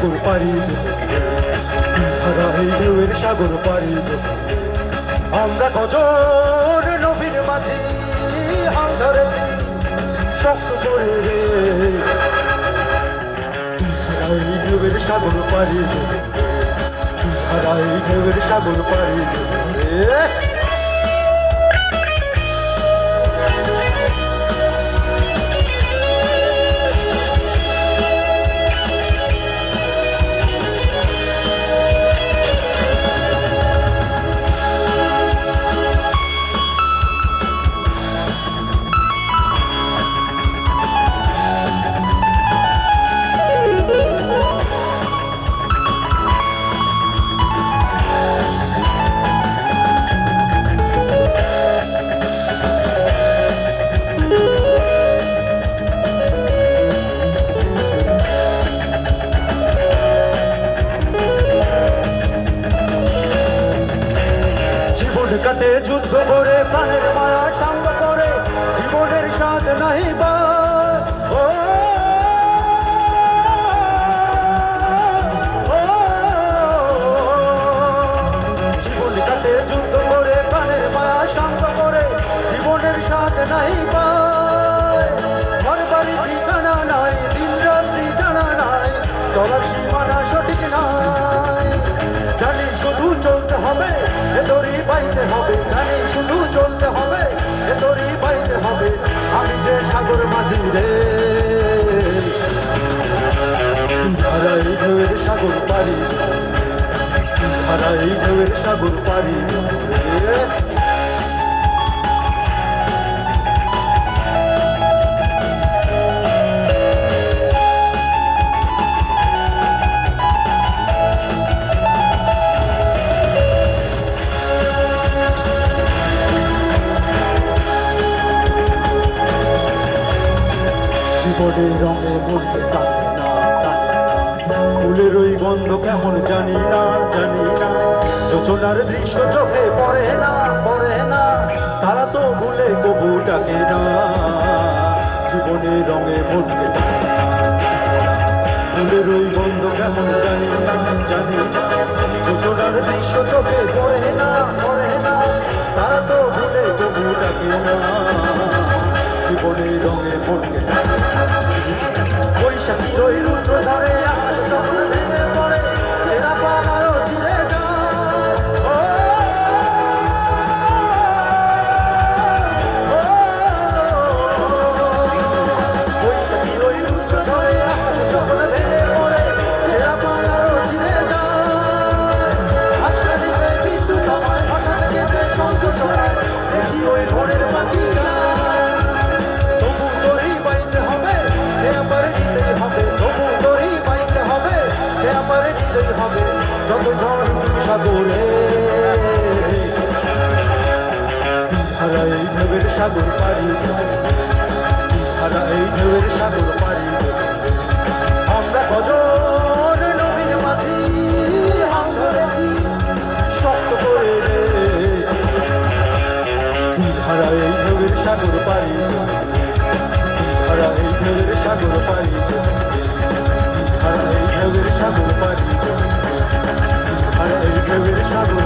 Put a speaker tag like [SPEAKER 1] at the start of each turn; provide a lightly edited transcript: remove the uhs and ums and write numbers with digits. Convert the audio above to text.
[SPEAKER 1] সাগর পাড়ি দেব, হারা এই ঢেউয়ের সাগর পাড়ি দেব। আমরা কজন নবীর মাঝি হাল ধরেছি শক্ত করে রে, হারা এই ঢেউয়ের সাগর পাড়ি দেব, হারা এই ঢেউয়ের সাগর পাড়ি দেব রে। কাটে যুদ্ধ করে প্রাণের মায়া সাঙ্গ করে জীবনের স্বাদ নাই বা ও জীবন কাটে যুদ্ধ করে প্রাণের মায়া সাঙ্গ করে জীবনের স্বাদ নাই বা ঘর বাড়ি ঠিকানা নাই দিন রাত্রি জানা নাই চলার সীমানা সঠিক নাই জানি শুধু চলতে হবে এতরি পাইতে হবে জানি শুধু চলতে হবে এতরি পাইতে হবে আমি যে সাগর মাঝি রে হারাই ঢেউয়ের সাগর পারি হারাই ঢেউয়ের সাগর পারি রে। জীবনের রঙে মনকে টানে না ফুলের ওই গন্ধ কেমন জানি না যোজনার দৃশ্য চোখে পড়ে না তারা তো ভুলে কবু ডাকে না জীবনের রঙে মনকে টানে না ফুলের ওই গন্ধ কেমন জানি না যোজনার দৃশ্য চোখে পড়ে না তারা তো ভুলে কবু ডাকে না জীবনের রঙে মনকে বৈশাখী ওই রুদ্র ধরে আকাশ যখন ভেঙে পড়ে এরা পাহাড়ও ছিঁড়ে যায় বৈশাখী ওই রুদ্র ধরে আকাশ যখন ভেঙে পড়ে এরা পাহাড়ও ছিঁড়ে যায় আচ্ছা দিকে বিদ্যুৎ আমায় হঠাৎ কেঁদে সংকট হয় দেখি ওই ভোরের পাখি যত ঝড় সাগরে হারাই ঢেউয়ের সাগর পারি হারাই ঢেউয়ের সাগর পারি আমরা কজন নবীর মাঝি হাল ধরেছি শক্ত করে রে হারাই ঢেউয়ের সাগর পারি হারাই ঢেউয়ের সাগর পারি হারাই ঢেউয়ের সাগর পারি হারাই ঢেউয়ের সাগর